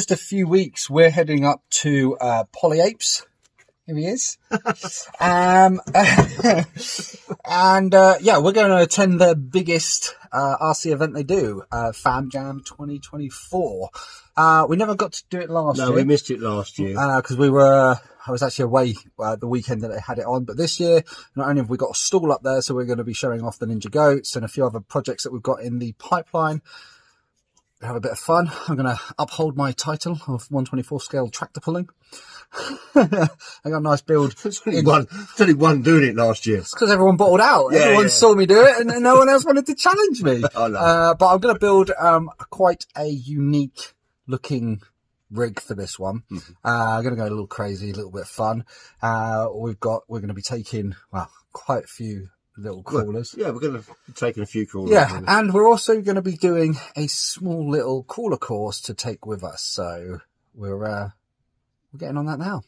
just a few weeks, we're heading up to Polyapes. Here he is. And yeah, we're going to attend the biggest RC event they do, Fam Jam 2024. We never got to do it last year. No, we missed it last year. Because I was actually away the weekend that they had it on. But this year, not only have we got a stall up there, so we're going to be showing off the Ninja Goats and a few other projects that we've got in the pipeline. Have a bit of fun. I'm going to uphold my title of 1/24 scale tractor pulling. I got a nice build. There's only one doing it last year. It's because everyone bottled out. Yeah, Everyone saw me do it, and no one else wanted to challenge me. Oh, no. But I'm going to build quite a unique looking rig for this one. I'm going to go a little crazy, a little bit of fun. We're going to be taking quite a few little crawlers. Yeah, we're going to be taking a few crawlers. Yeah, and we're also going to be doing a small little crawler course to take with us. So we're getting on that now.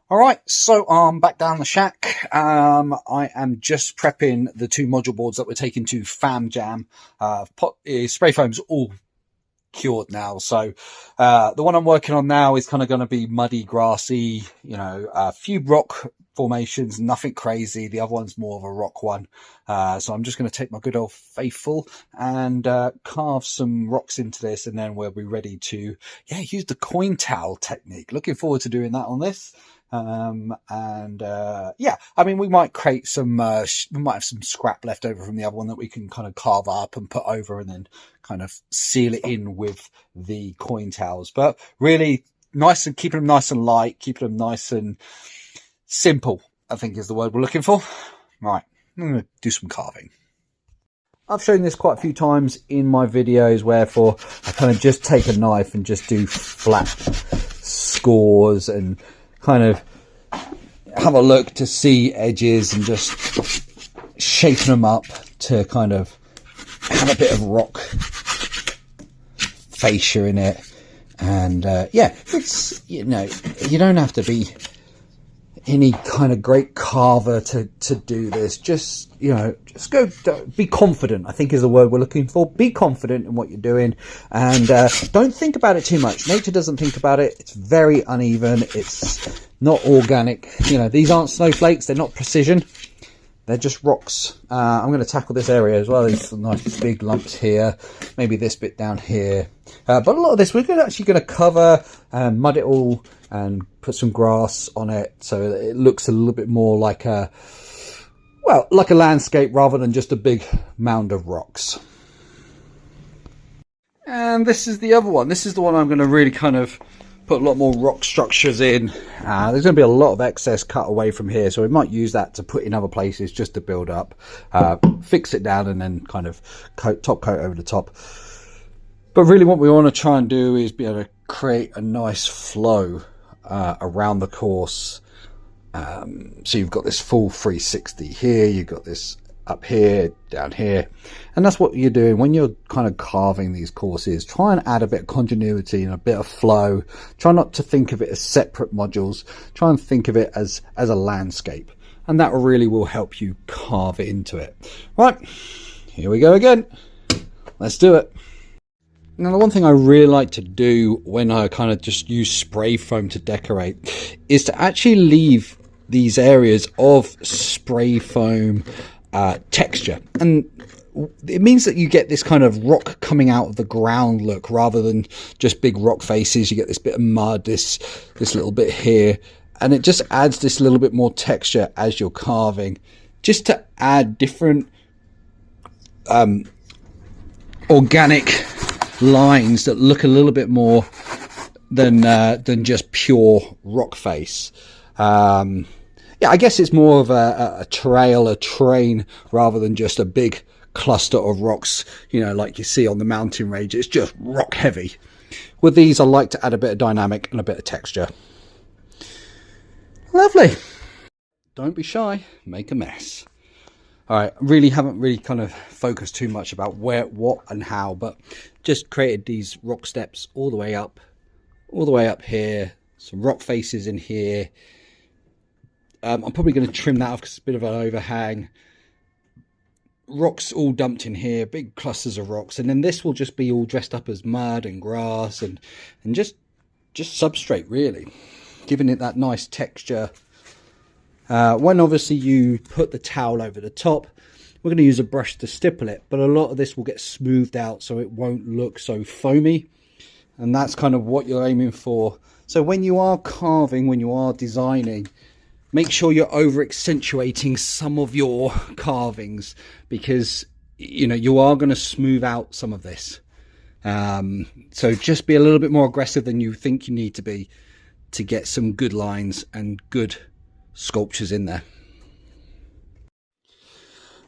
All right, so I'm back down the shack. I am just prepping the 2 module boards that we're taking to Fam Jam. Spray foam's all cured now, so the one I'm working on now is kind of going to be muddy, grassy, a few rock formations, nothing crazy. The other one's more of a rock one, so I'm just going to take my good old faithful and carve some rocks into this, and then we'll be ready to use the coin towel technique. Looking forward to doing that on this. I mean, we might create some we might have some scrap left over from the other one that we can kind of carve up and put over, and then kind of seal it in with the coin towels. But really nice, and keeping them nice and light, keeping them nice and simple, I think is the word we're looking for. Right, I'm going to do some carving. I've shown this quite a few times in my videos, wherefore I kind of just take a knife and just do flat scores and kind of have a look to see edges and just shaping them up to kind of have a bit of rock fascia in it. And it's, you don't have to be any kind of great carver to do this. Just go, be confident, I think is the word we're looking for. Be confident in what you're doing, and don't think about it too much. Nature doesn't think about it. It's very uneven. It's not organic. These aren't snowflakes. They're not precision. They're just rocks. I'm going to tackle this area as well. There's some nice big lumps here, maybe this bit down here. But a lot of this, we're actually going to cover and mud it all and put some grass on it, so that it looks a little bit more like a landscape rather than just a big mound of rocks. And this is the other one. This is the one I'm going to really kind of put a lot more rock structures in. There's going to be a lot of excess cut away from here, so we might use that to put in other places just to build up, fix it down, and then kind of top coat over the top. But really what we want to try and do is be able to create a nice flow around the course. So you've got this full 360 here, you've got this up here, down here, and that's what you're doing when you're kind of carving these courses. Try and add a bit of continuity and a bit of flow. Try not to think of it as separate modules. Try and think of it as a landscape, and that really will help you carve it into it. Right, here we go again. Let's do it. Now, the one thing I really like to do when I kind of just use spray foam to decorate is to actually leave these areas of spray foam texture, and it means that you get this kind of rock coming out of the ground look rather than just big rock faces. You get this bit of mud, this little bit here, and it just adds this little bit more texture as you're carving, just to add different organic lines that look a little bit more than just pure rock face. I guess it's more of a trail, a train, rather than just a big cluster of rocks, like you see on the mountain range. It's just rock heavy. With these, I like to add a bit of dynamic and a bit of texture. Lovely. Don't be shy, make a mess. All right, haven't kind of focused too much about where, what and how, but just created these rock steps all the way up here, some rock faces in here. I'm probably going to trim that off because it's a bit of an overhang. rocks all dumped in here, big clusters of rocks, and then this will just be all dressed up as mud and grass and just substrate, really, giving it that nice texture. When obviously you put the towel over the top, we're going to use a brush to stipple it, but a lot of this will get smoothed out so it won't look so foamy, and that's kind of what you're aiming for. So when you are carving, when you are designing, make sure you're over accentuating some of your carvings, because you know you are going to smooth out some of this. So just be a little bit more aggressive than you think you need to be to get some good lines and good sculptures in there.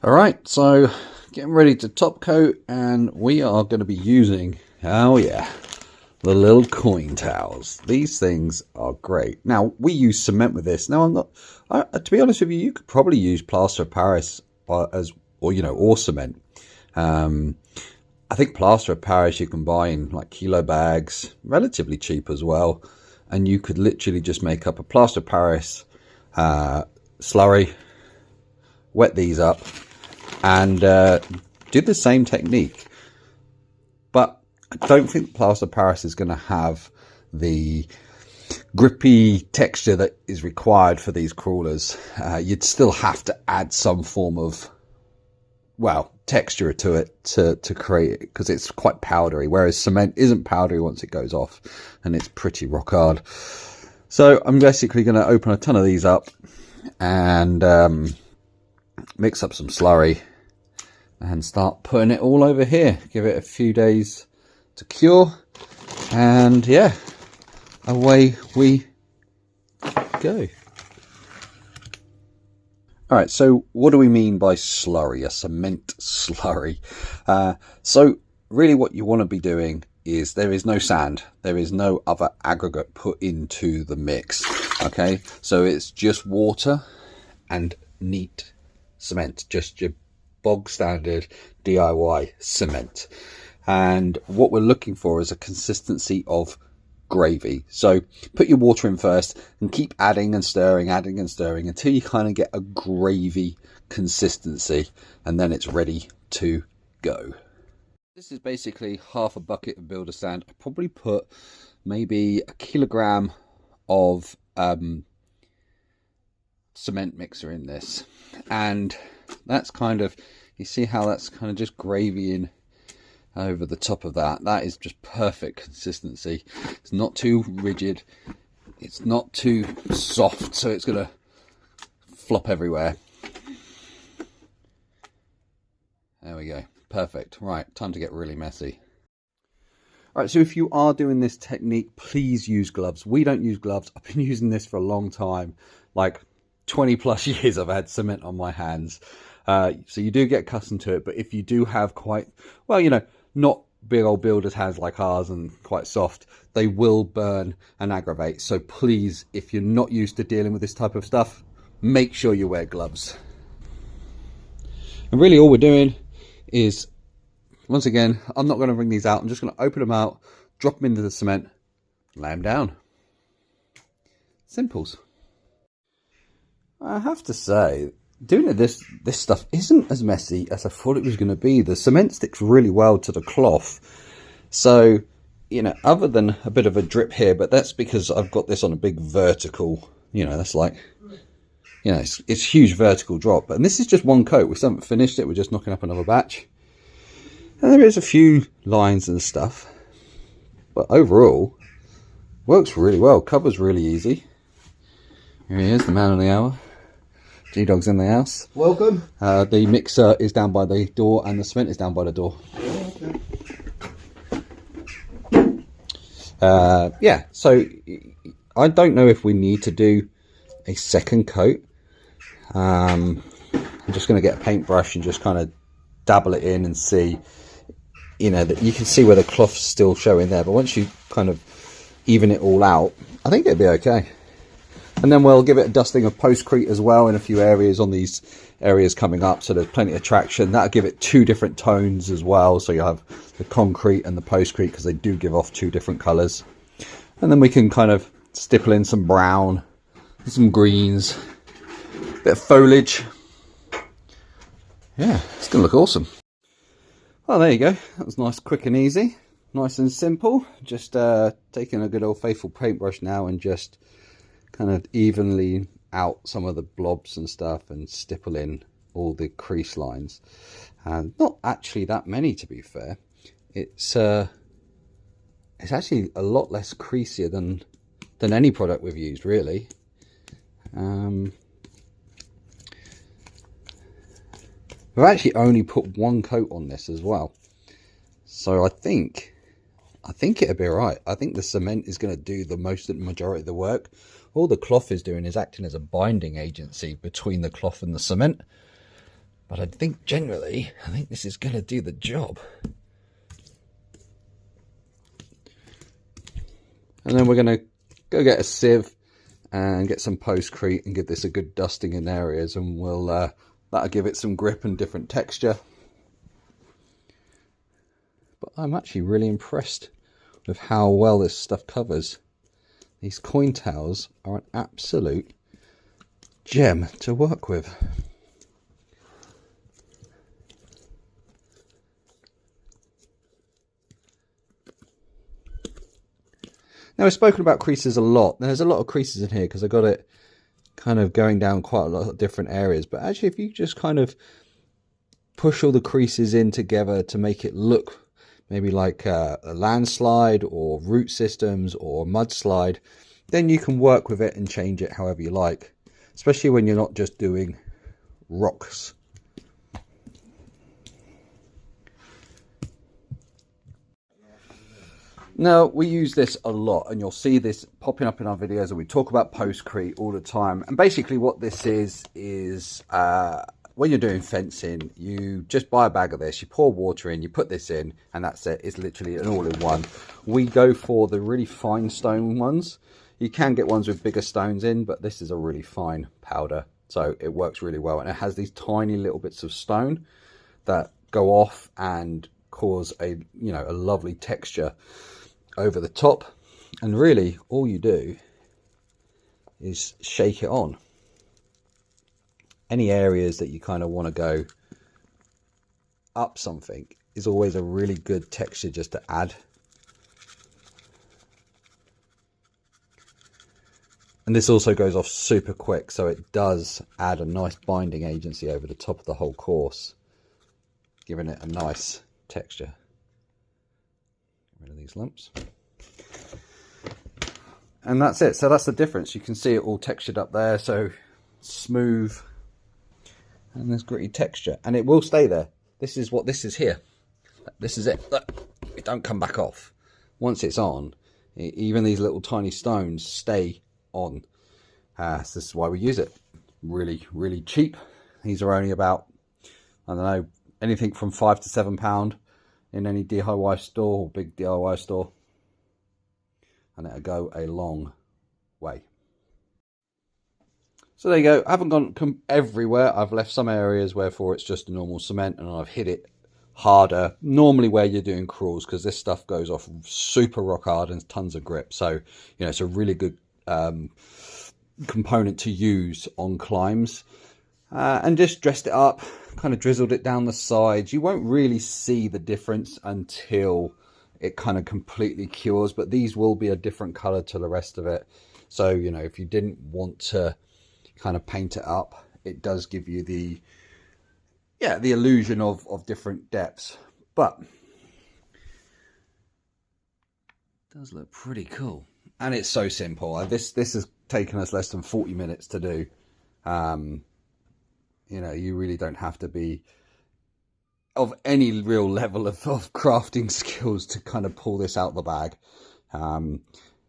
All right, so getting ready to top coat, and we are going to be using, oh yeah, the little coin towels. These things are great. Now we use cement with this. Now I'm not, to be honest with you, you could probably use plaster of Paris or cement. I think plaster of Paris you can buy in like kilo bags, relatively cheap as well, and you could literally just make up a plaster of Paris slurry, wet these up, and do the same technique. But I don't think plaster of Paris is going to have the grippy texture that is required for these crawlers. You'd still have to add some form of, well, texture to it to create it, because it's quite powdery, whereas cement isn't powdery once it goes off, and it's pretty rock hard. So I'm basically going to open a ton of these up and mix up some slurry and start putting it all over here. Give it a few days to cure, and yeah, away we go. All right, so what do we mean by slurry, a cement slurry? So really what you want to be doing is, there is no sand, there is no other aggregate put into the mix, okay? So it's just water and neat cement, just your bog standard DIY cement. And what we're looking for is a consistency of gravy. So put your water in first and keep adding and stirring until you kind of get a gravy consistency, and then it's ready to go. This is basically half a bucket of builder sand. I probably put maybe a kilogram of cement mixer in this, and that's kind of, you see how that's kind of just gravy in over the top of that. That is just perfect consistency. It's not too rigid, it's not too soft, so it's gonna flop everywhere. There we go, perfect. Right, time to get really messy. All right, so if you are doing this technique, please use gloves. We don't use gloves. I've been using this for a long time, like 20 plus years I've had cement on my hands. So you do get accustomed to it, but if you do have quite, well, you know, not big old builder's hands like ours and quite soft, they will burn and aggravate. So please, if you're not used to dealing with this type of stuff, make sure you wear gloves. And really all we're doing is, once again, I'm not going to bring these out. I'm just going to open them out, drop them into the cement, lay them down. Simples. I have to say, doing this stuff isn't as messy as I thought it was going to be. The cement sticks really well to the cloth. So, you know, other than a bit of a drip here, but that's because I've got this on a big vertical, you know, that's like, you know, it's huge vertical drop. And this is just one coat. We still haven't finished it. We're just knocking up another batch. And there is a few lines and stuff, but overall, works really well. Covers really easy. Here he is, the man of the hour. G-Dog's in the house. Welcome. The mixer is down by the door and the cement is down by the door. Okay. Yeah, so I don't know if we need to do a second coat. I'm just going to get a paintbrush and just kind of dabble it in and see, you know, that you can see where the cloth's still showing there, but once you kind of even it all out, I think it'll be okay. And then we'll give it a dusting of postcrete as well in a few areas on these areas coming up, so there's plenty of traction. That'll give it two different tones as well, so you'll have the concrete and the postcrete, because they do give off two different colours. And then we can kind of stipple in some brown, some greens, bit of foliage. yeah, it's gonna look awesome. Well, there you go. That was nice, quick and easy, nice and simple. Just taking a good old faithful paintbrush now and just kind of evenly out some of the blobs and stuff and stipple in all the crease lines. And not actually that many, to be fair. It's actually a lot less creasier than any product we've used, really. We've actually only put one coat on this as well, so I think it'll be all right. I think the cement is going to do the majority of the work. All the cloth is doing is acting as a binding agency between the cloth and the cement. But I think generally, I think this is going to do the job. And then we're going to go get a sieve and get some postcrete and give this a good dusting in areas, and we'll that'll give it some grip and different texture. But I'm actually really impressed with how well this stuff covers. These coin towels are an absolute gem to work with. Now, we've spoken about creases a lot. There's a lot of creases in here because I got it kind of going down quite a lot of different areas. But actually, if you just kind of push all the creases in together to make it look maybe like a landslide or root systems or mudslide, then you can work with it and change it however you like, especially when you're not just doing rocks. Now, we use this a lot, and you'll see this popping up in our videos, and we talk about postcrete all the time. And basically what this is when you're doing fencing, you just buy a bag of this, you pour water in, you put this in, and that's it. It's literally an all-in-one. We go for the really fine stone ones. You can get ones with bigger stones in, but this is a really fine powder, so it works really well. And it has these tiny little bits of stone that go off and cause a lovely texture over the top. And really all you do is shake it on. Any areas that you kind of want to go up something is always a really good texture just to add. And this also goes off super quick, so it does add a nice binding agency over the top of the whole course, giving it a nice texture. Get rid of these lumps. And that's it. So that's the difference. You can see it all textured up there, so smooth. And there's gritty texture. And it will stay there. This is what this is here. This is it. Look, it don't come back off. Once it's on, even these little tiny stones stay on. So this is why we use it. Really, really cheap. These are only about, I don't know, anything from £5 to £7 in any DIY store or big DIY store. And it'll go a long way. So there you go. I haven't gone everywhere. I've left some areas wherefore it's just a normal cement, and I've hit it harder, normally where you're doing crawls, because this stuff goes off super rock hard and tons of grip. So, it's a really good component to use on climbs. And just dressed it up, kind of drizzled it down the sides. You won't really see the difference until it kind of completely cures, but these will be a different color to the rest of it. So, if you didn't want to kind of paint it up, it does give you the illusion of different depths. But it does look pretty cool, and it's so simple. This has taken us less than 40 minutes to do. You really don't have to be of any real level of crafting skills to kind of pull this out the bag.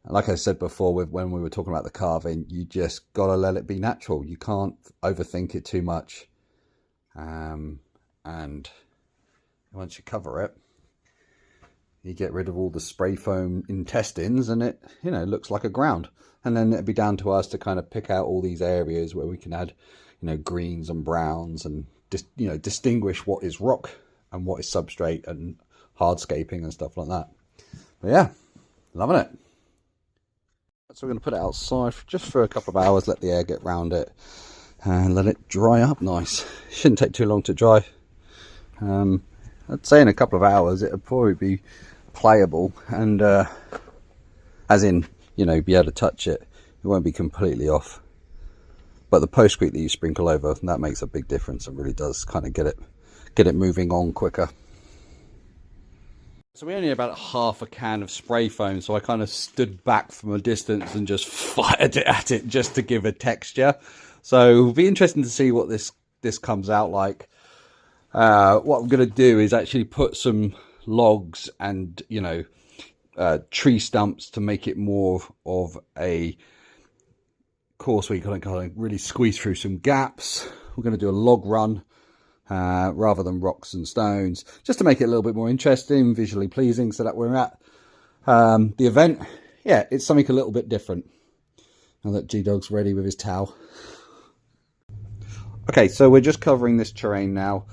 Like I said before, when we were talking about the carving, you just gotta let it be natural. You can't overthink it too much. And once you cover it, you get rid of all the spray foam intestines, and it looks like a ground. And then it'd be down to us to kind of pick out all these areas where we can add greens and browns, and just distinguish what is rock and what is substrate and hardscaping and stuff like that. But yeah, loving it. So we're going to put it outside just for a couple of hours, let the air get round it and let it dry up nice. Shouldn't take too long to dry. I'd say in a couple of hours it'll probably be playable, and as in, you know, be able to touch it. It won't be completely off. But the postcrete that you sprinkle over, that makes a big difference. It really does kind of get it moving on quicker. So we only had about half a can of spray foam, so I kind of stood back from a distance and just fired it at it just to give a texture. So it'll be interesting to see what this comes out like. What I'm going to do is actually put some logs and, you know, tree stumps to make it more of a course where you kind of really squeeze through some gaps. We're going to do a log run rather than rocks and stones, just to make it a little bit more interesting, visually pleasing, so that we're at the event. Yeah, it's something a little bit different. Now that G-Dog's ready with his towel. Okay, so we're just covering this terrain now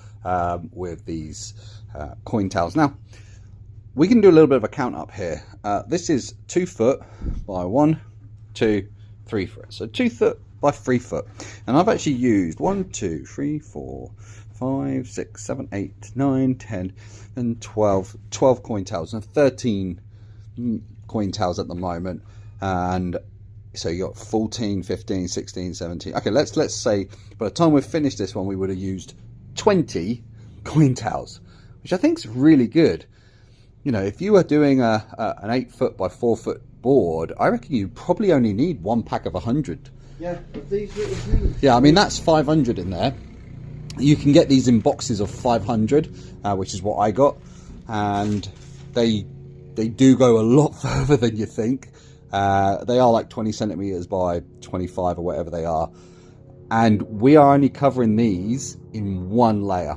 with these coin towels. Now, we can do a little bit of a count up here. This is 2 foot by 1, 2, 3 foot. So 2 foot by 3 foot. And I've actually used 1, 2, 3, 4, 5, 6, 7, 8, 9, 10, and 12 coin towels, and 13 coin towels at the moment. And so you got 14, 15, 16, 17. Okay, let's say by the time we've finished this one, we would have used 20 coin towels, which I think is really good. You know, if you were doing an 8 foot by 4 foot board, I reckon you probably only need 1 pack of 100. Yeah, but these little things. Yeah, I mean, that's 500 in there. You can get these in boxes of 500, which is what I got, and they do go a lot further than you think. They are like 20 centimeters by 25 or whatever they are, and we are only covering these in 1 layer.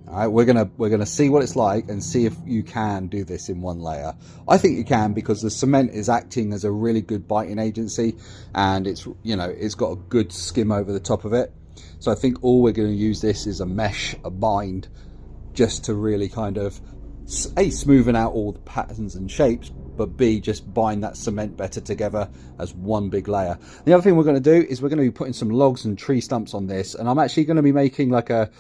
All right, we're gonna see what it's like and see if you can do this in 1 layer. I think you can, because the cement is acting as a really good biting agency, and it's, you know, it's got a good skim over the top of it. So I think all we're going to use this is a mesh, a bind, just to really kind of A, smoothen out all the patterns and shapes, but B, just bind that cement better together as one big layer. The other thing we're going to do is we're going to be putting some logs and tree stumps on this, and I'm actually going to be making like a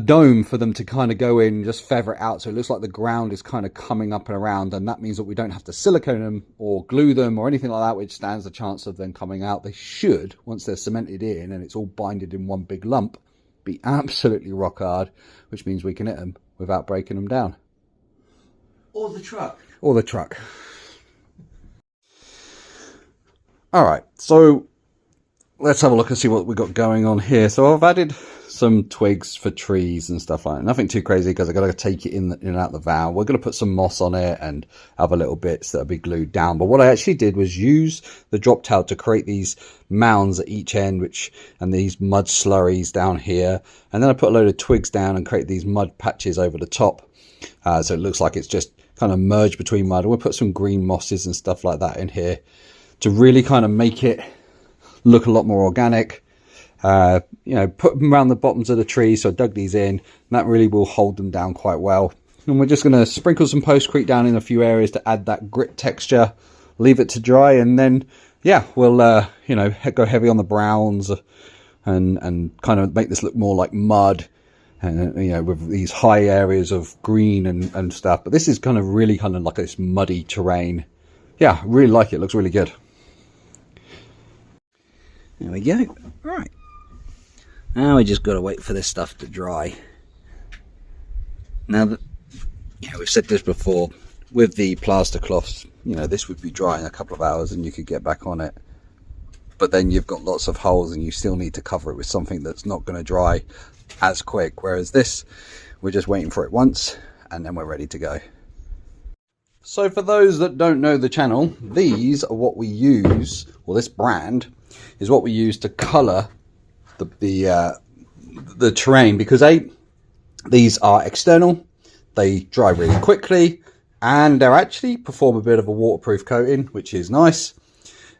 dome for them to kind of go in, just feather it out so it looks like the ground is kind of coming up and around, and that means that we don't have to silicone them or glue them or anything like that, which stands a chance of them coming out. They should, once they're cemented in and it's all binded in one big lump, be absolutely rock hard, which means we can hit them without breaking them down. Or the truck. Or the truck. Alright, so let's have a look and see what we've got going on here. So I've added some twigs for trees and stuff like that. Nothing too crazy, because I've got to take it in and out the valve. We're going to put some moss on it and other little bits that'll be glued down. But what I actually did was use the drop towel to create these mounds at each end, and these mud slurries down here. And then I put a load of twigs down and create these mud patches over the top. So it looks like it's just kind of merged between mud. And we'll put some green mosses and stuff like that in here to really kind of make it look a lot more organic. You know, put them around the bottoms of the tree. So I dug these in, and that really will hold them down quite well. And we're just going to sprinkle some postcrete down in a few areas to add that grit texture, leave it to dry, and then yeah, we'll you know, go heavy on the browns and kind of make this look more like mud, and you know, with these high areas of green and stuff. But this is kind of really kind of like this muddy terrain. Yeah, I really like it. It looks really good. There we go. Right. Now we just got to wait for this stuff to dry. Now that, yeah, we've said this before, with the plaster cloths, you know, this would be dry in a couple of hours and you could get back on it. But then you've got lots of holes and you still need to cover it with something that's not going to dry as quick. Whereas this, we're just waiting for it once and then we're ready to go. So for those that don't know the channel, these are what we use, or this brand is what we use to colour the terrain, because these are external, they dry really quickly, and they actually perform a bit of a waterproof coating, which is nice.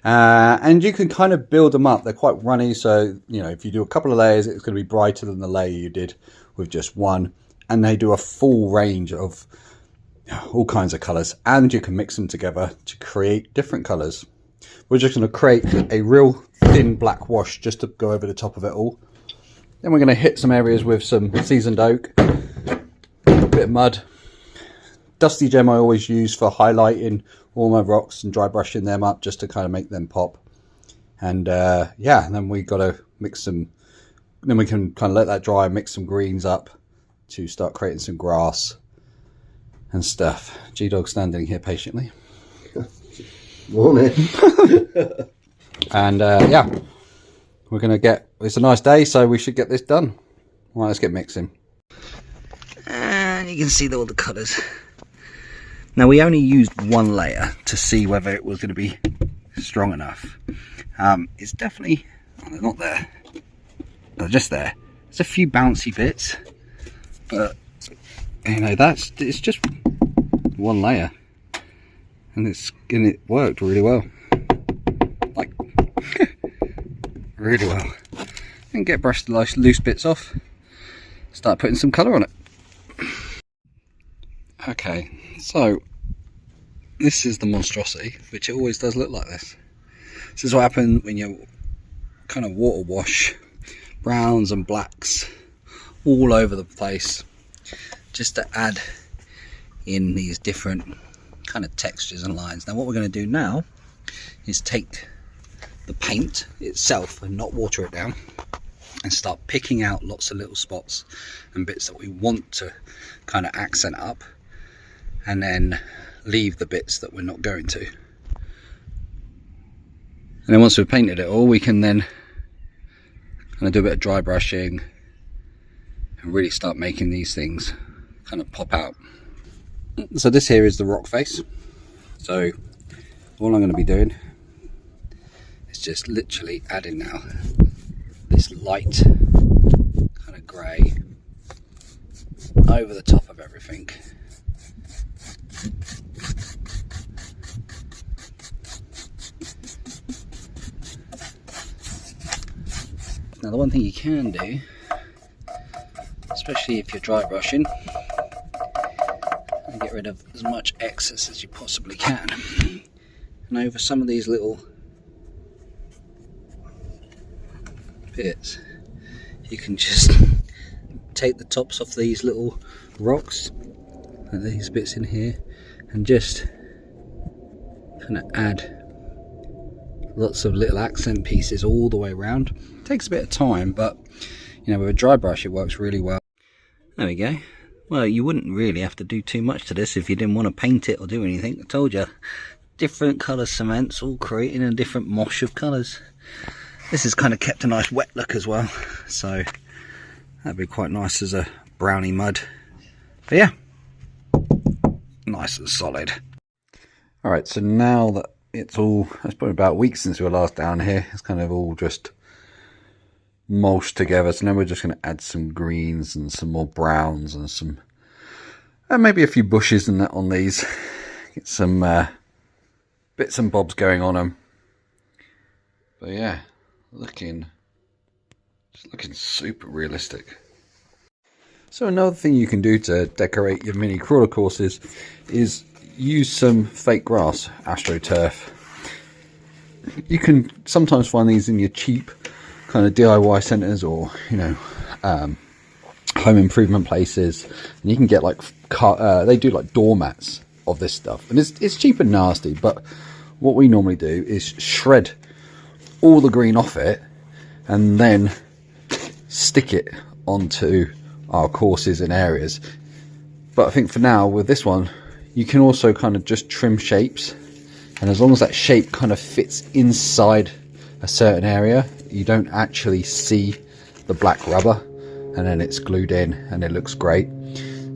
And you can kind of build them up. They're quite runny, so you know, if you do a couple of layers, it's going to be brighter than the layer you did with just one. And they do a full range of all kinds of colours, and you can mix them together to create different colours. We're just going to create a real thin black wash just to go over the top of it all. Then we're going to hit some areas with some seasoned oak, a bit of mud. Dusty gem I always use for highlighting all my rocks and dry brushing them up just to kind of make them pop. And yeah, and then we got to mix some, then we can kind of let that dry and mix some greens up to start creating some grass and stuff. G-Dog standing here patiently. Morning. And yeah, we're going to get, it's a nice day, so we should get this done. All right, let's get mixing. And you can see all the colours. Now we only used one layer to see whether it was going to be strong enough. It's definitely, oh, they're not there, they're just there. There's a few bouncy bits, but you know, it's just one layer, and it worked really well, like really well. And get brushed the loose bits off, start putting some colour on it. Okay, so this is the monstrosity, which it always does look like this. This is what happens when you kind of water wash browns and blacks all over the place, just to add in these different kind of textures and lines. Now what we're going to do now is take the paint itself and not water it down, and start picking out lots of little spots and bits that we want to kind of accent up, and then leave the bits that we're not going to. And then once we've painted it all, we can then kind of do a bit of dry brushing and really start making these things kind of pop out. So this here is the rock face. So all I'm going to be doing is just literally adding now this light kind of grey over the top of everything. Now the one thing you can do, especially if you're dry brushing, and get rid of as much excess as you possibly can. And over some of these little bits, you can just take the tops off these little rocks, like these bits in here, and just kind of add lots of little accent pieces all the way around. It takes a bit of time, but you know, with a dry brush it works really well. There we go. Well, you wouldn't really have to do too much to this if you didn't want to paint it or do anything. I told you, different colour cements all creating a different mosh of colours. This has kind of kept a nice wet look as well, so that'd be quite nice as a brownie mud. But yeah, nice and solid. Alright, so now that it's probably about a week since we were last down here, it's kind of all just mulched together. So now we're just going to add some greens and some more browns and some, maybe a few bushes and that on these. Get some bits and bobs going on them. But yeah, looking super realistic. So another thing you can do to decorate your mini crawler courses is use some fake grass, astroturf. You can sometimes find these in your cheap kind of DIY centres, or you know, home improvement places, and you can get like they do like doormats of this stuff, and it's cheap and nasty. But what we normally do is shred all the green off it and then stick it onto our courses in areas. But I think for now with this one, you can also kind of just trim shapes, and as long as that shape kind of fits inside a certain area, you don't actually see the black rubber, and then it's glued in and it looks great.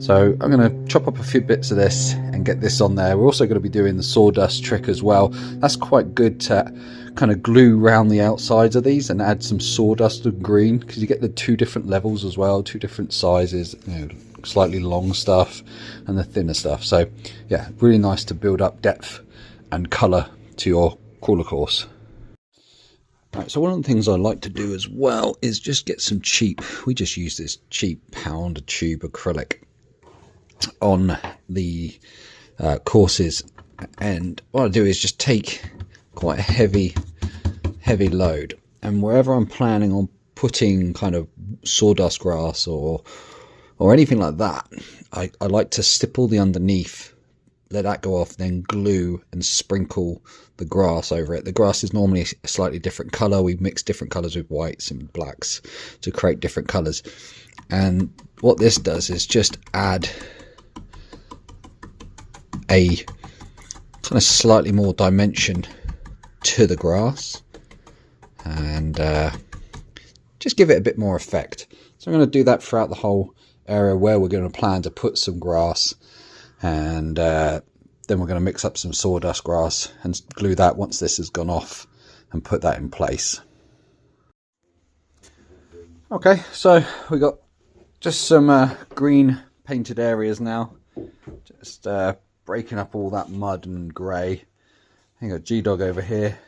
So I'm going to chop up a few bits of this and get this on there. We're also going to be doing the sawdust trick as well. That's quite good to kind of glue around the outsides of these and add some sawdust and green, because you get the two different levels as well, two different sizes, you know, slightly long stuff and the thinner stuff. So yeah, really nice to build up depth and colour to your crawler course. Right, so one of the things I like to do as well is just get some cheap, we just use this cheap pound tube acrylic on the courses, and what I do is just take quite a heavy load, and wherever I'm planning on putting kind of sawdust grass or anything like that, I like to stipple the underneath, let that go off, then glue and sprinkle the grass over it. The grass is normally a slightly different color. We mix different colors with whites and blacks to create different colors. And what this does is just add a kind of slightly more dimension to the grass and just give it a bit more effect. So I'm going to do that throughout the whole area where we're going to plan to put some grass, and then we're going to mix up some sawdust grass and glue that once this has gone off and put that in place. Okay, so we got just some green painted areas now, just breaking up all that mud and grey. I got G-Dog over here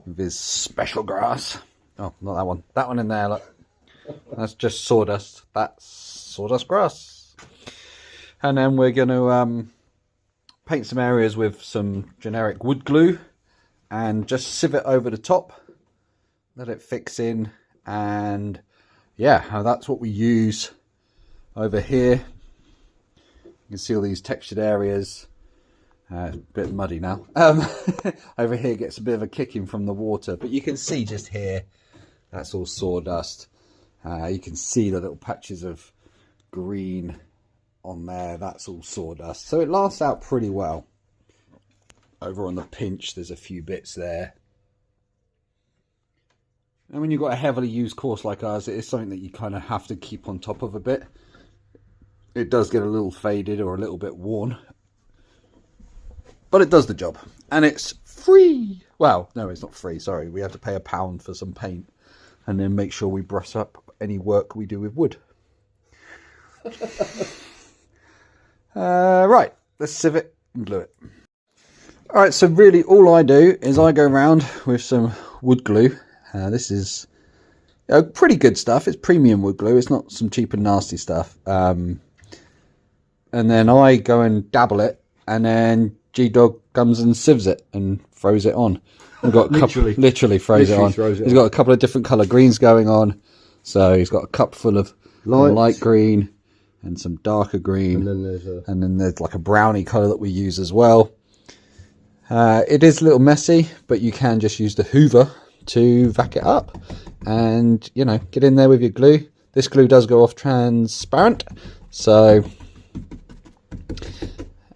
with his special grass. Oh, not that one. That one in there, look. That's just sawdust. That's sawdust grass. And then we're going to paint some areas with some generic wood glue and just sieve it over the top. Let it fix in. And yeah, that's what we use over here. You can see all these textured areas. It's a bit muddy now. Over here gets a bit of a kicking from the water, but you can see just here, that's all sawdust. You can see the little patches of green on there, that's all sawdust. So it lasts out pretty well. Over on the pinch, there's a few bits there. And when you've got a heavily used course like ours, it is something that you kind of have to keep on top of a bit. It does get a little faded or a little bit worn, but it does the job, and it's free. Well, no, it's not free, sorry. We have to pay £1 for some paint and then make sure we brush up any work we do with wood. Right, let's sieve it and glue it. Alright, so really all I do is I go around with some wood glue. This is pretty good stuff. It's premium wood glue. It's not some cheap and nasty stuff. And then I go and dabble it, and then G-Dog comes and sieves it and throws it on. We've got a couple, literally throws it on. He's got a couple of different colour greens going on. So he's got a cup full of light green and some darker green. And then there's like a brownie colour that we use as well. It is a little messy, but you can just use the Hoover to vac it up. And, you know, get in there with your glue. This glue does go off transparent. So...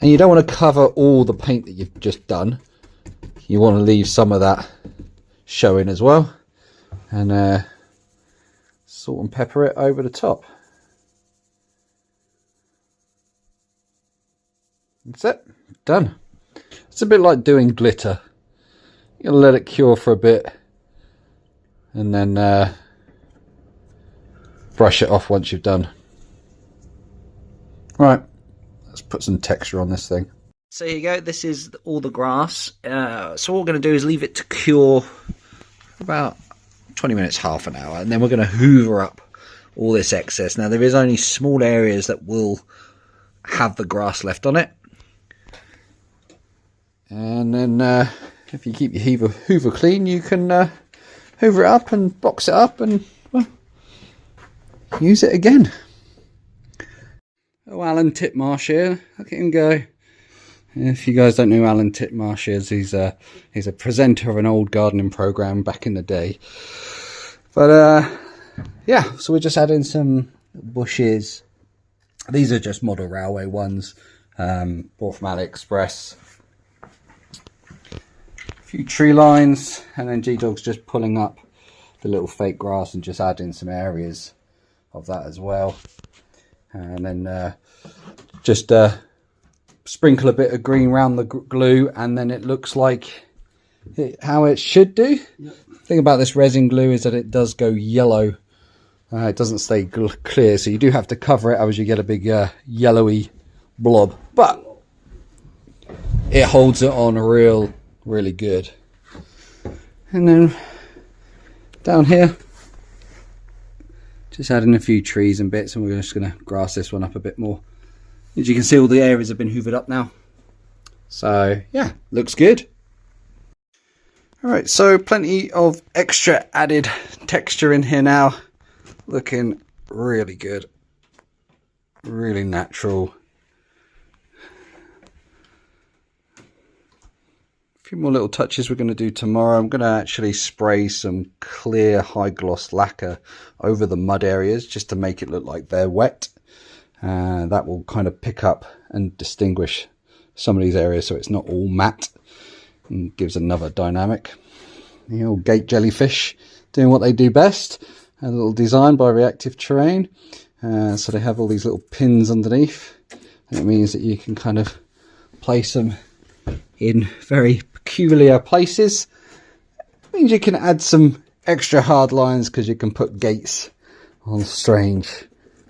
and you don't want to cover all the paint that you've just done. You want to leave some of that showing as well. And salt and pepper it over the top. That's it. Done. It's a bit like doing glitter. You're going to let it cure for a bit. And then brush it off once you've done. Right. Let's put some texture on this thing. So here you go, this is all the grass. So what we're going to do is leave it to cure for about 20 minutes, half an hour, and then we're going to hoover up all this excess. Now there is only small areas that will have the grass left on it. And then if you keep your hoover clean, you can hoover it up and box it up and, well, use it again. Oh, Alan Titmarsh here. Look at him go. If you guys don't know who Alan Titmarsh is, he's a presenter of an old gardening program back in the day. But yeah, so we're just adding some bushes. These are just model railway ones, bought from AliExpress. A few tree lines, and then G-Dog's just pulling up the little fake grass and just adding some areas of that as well. And then just sprinkle a bit of green around the glue, and then it looks like how it should do. Yep. The thing about this resin glue is that it does go yellow. It doesn't stay clear, so you do have to cover it, otherwise you get a big yellowy blob. But it holds it on really good. And then down here, just adding a few trees and bits, and we're just going to grass this one up a bit more. As you can see, all the areas have been hoovered up now. So yeah, looks good. Alright, so plenty of extra added texture in here now. looking really good, really natural. A few more little touches we're going to do tomorrow. I'm going to actually spray some clear high gloss lacquer over the mud areas just to make it look like they're wet. That will kind of pick up and distinguish some of these areas so it's not all matte and gives another dynamic. The old gate jellyfish doing what they do best. A little design by Reactive Terrain. So they have all these little pins underneath. And it means that you can kind of place them in very peculiar places. It means you can add some extra hard lines because you can put gates on strange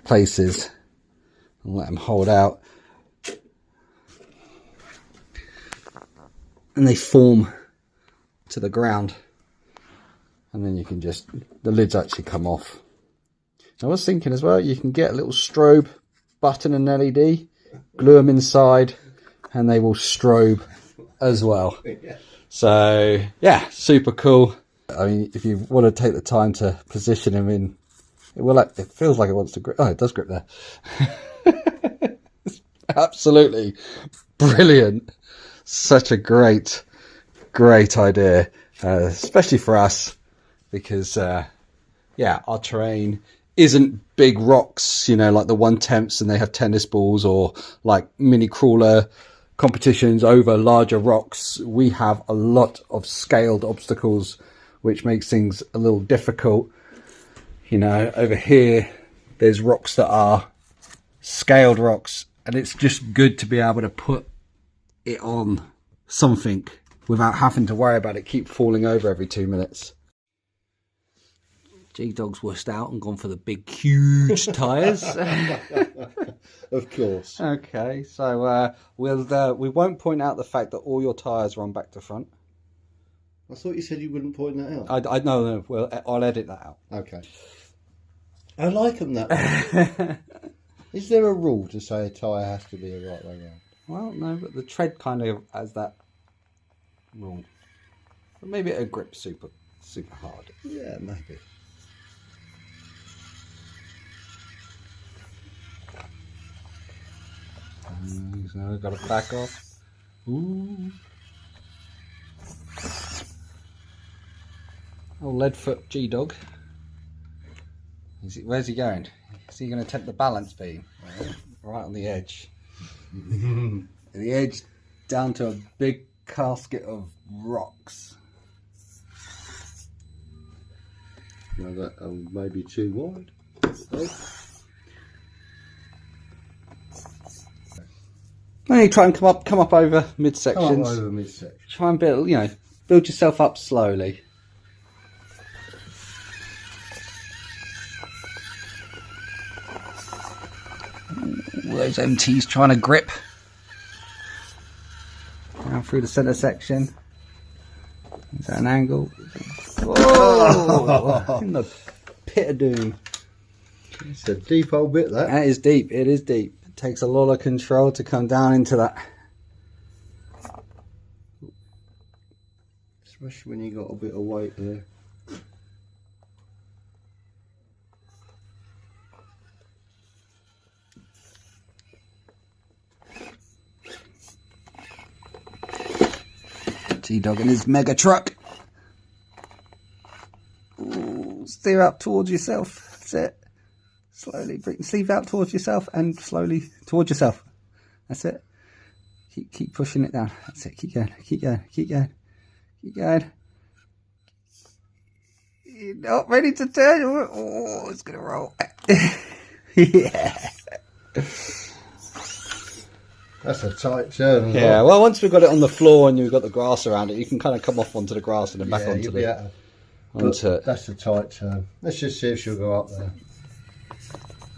places and let them hold out. And they form to the ground. And then you can just, the lids actually come off. I was thinking as well, you can get a little strobe button and LED, glue them inside, and they will strobe as well. So yeah, super cool. I mean, if you want to take the time to position them in, it feels like it wants to grip. Oh, it does grip there. It's absolutely brilliant. Such a great idea, especially for us, because yeah, our terrain isn't big rocks, you know, like the 1/10ths, and they have tennis balls, or like mini crawler competitions over larger rocks. We have a lot of scaled obstacles, which makes things a little difficult. You know, over here there's rocks that are scaled rocks, and it's just good to be able to put it on something without having to worry about it keep falling over every 2 minutes. G-Dog's wussed out and gone for the big, huge tyres. Of course. Okay, so we won't point out the fact that all your tyres run back to front. I thought you said you wouldn't point that out. I no, well, I'll edit that out. Okay. I like them that way. Is there a rule to say a tyre has to be a right way round? Well, no, but the tread kind of has that rule. But maybe it'll grip super hard. Yeah, maybe. So we've got to back off. Ooh. Oh, Leadfoot G-Dog. Where's he going? Is he going to take the balance beam? Right on the edge. The edge down to a big casket of rocks. No, that maybe too wide. Oh. No, you try and come up over midsections. Come up over midsection. Try and build yourself up slowly. All those MTs trying to grip. Down through the centre section. Is that an angle? Oh, in the pit of doom. It's a deep old bit, that. That is deep. It is deep. It takes a lot of control to come down into that. Especially when you got a bit of weight there. G-Dog and his mega truck. Ooh, steer up towards yourself. That's it. Slowly bring the sleeve out towards yourself and slowly towards yourself. That's it. Keep pushing it down. That's it. Keep going. Keep going. Keep going. Keep going. You're not ready to turn. Oh, it's gonna roll. Yeah. That's a tight turn. Yeah, well, once we've got it on the floor and you've got the grass around it, you can kind of come off onto the grass and then back onto the... Onto it. That's a tight turn. Let's just see if she'll go up there.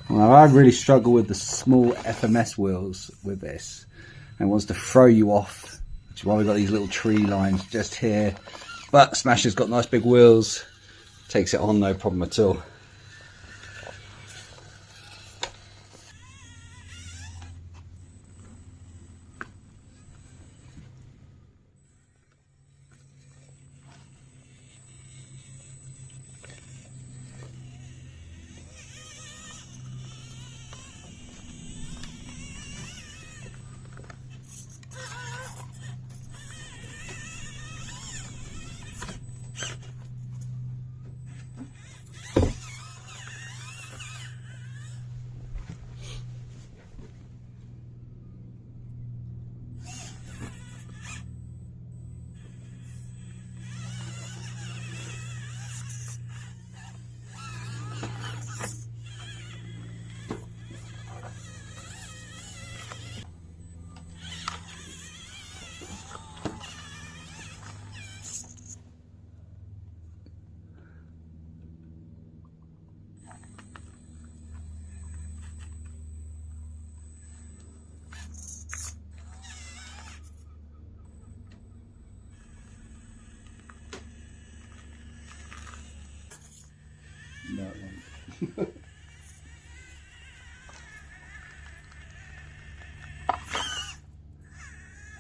Well, I really struggle with the small FMS wheels with this. And it wants to throw you off, which is why we've got these little tree lines just here. But Smasher's got nice big wheels. Takes it on, no problem at all.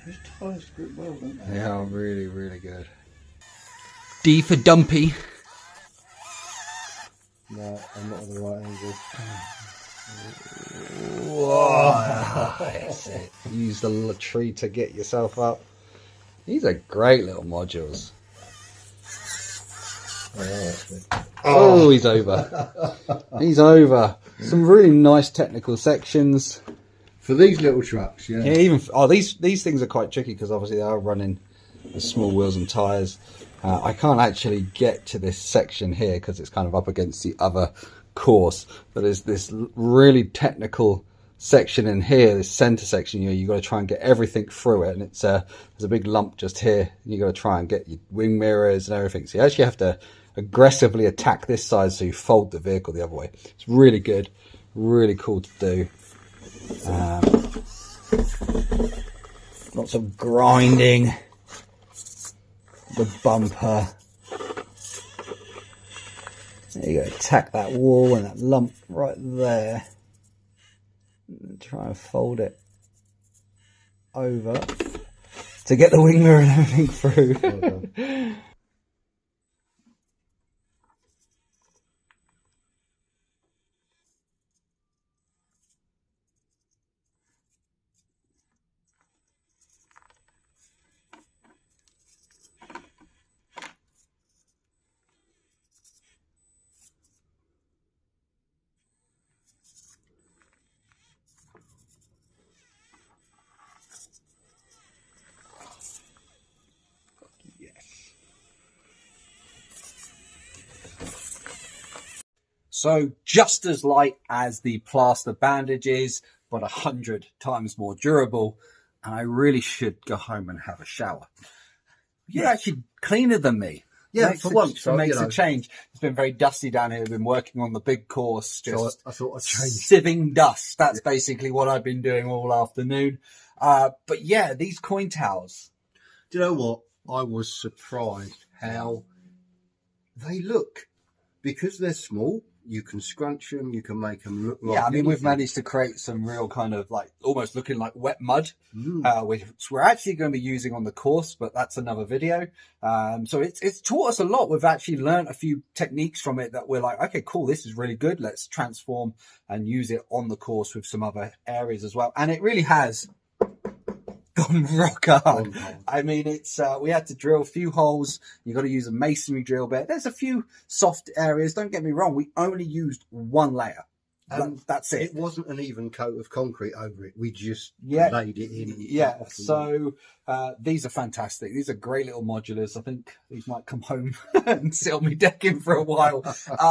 Those tyres grip well, don't they? They are really, really good. D for dumpy. No, I'm not at the right angle. Whoa. That's it. Use the little tree to get yourself up. These are great little modules. Oh, he's over. He's over. Some really nice technical sections. For these little trucks, yeah. Yeah, even these things are quite tricky because obviously they are running the small wheels and tyres. I can't actually get to this section here because it's kind of up against the other course. But there's this really technical section in here, this centre section. You got to try and get everything through it, and it's there's a big lump just here. You got to try and get your wing mirrors and everything. So you actually have to aggressively attack this side so you fold the vehicle the other way. It's really good, really cool to do. Lots of grinding the bumper. There you go, attack that wall and that lump right there. And try and fold it over to get the wing mirror and everything through. Okay. So just as light as the plaster bandages, but 100 times more durable. And I really should go home and have a shower. You're actually cleaner than me. Yeah, for once. It makes a change. It's been very dusty down here. We've been working on the big course, just I thought I'd change. sieving dust. That's basically what I've been doing all afternoon. But yeah, these coin towers. Do you know what? I was surprised how they look. Because they're small, you can scrunch them, you can make them look like... Yeah, I mean, we've managed to create some real kind of like, almost looking like wet mud, which we're actually going to be using on the course, but that's another video. So it's taught us a lot. We've actually learned a few techniques from it that we're like, okay, cool, this is really good. Let's transform and use it on the course with some other areas as well. And it really has gone rock hard. I mean, it's we had to drill a few holes. You got to use a masonry drill bit. There's a few soft areas. Don't get me wrong. We only used one layer. That's it. It wasn't an even coat of concrete over it. We just laid it in. Yeah. So these are fantastic. These are great little modulars. I think these might come home and sit on me decking for a while.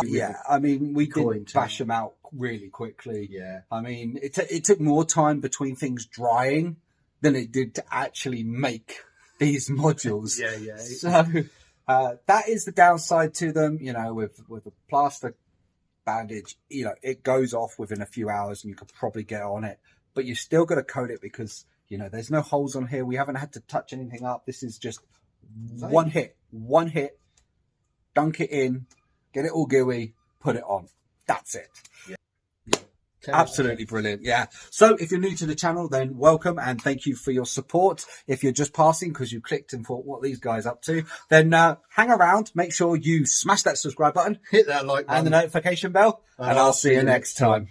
Yeah. I mean, we did bash them out really quickly. Yeah. I mean, it took more time between things drying than it did to actually make these modules. Yeah. So that is the downside to them. You know, with a plaster bandage, you know, it goes off within a few hours and you could probably get on it, but you still got to coat it because, you know, there's no holes on here. We haven't had to touch anything up. This is just one hit, dunk it in, get it all gooey, put it on. That's it. Absolutely brilliant. Yeah. So if you're new to the channel, then welcome and thank you for your support. If you're just passing because you clicked and thought, what are these guys up to? Then hang around. Make sure you smash that subscribe button, hit that like button, and the notification bell, and I'll see you next time.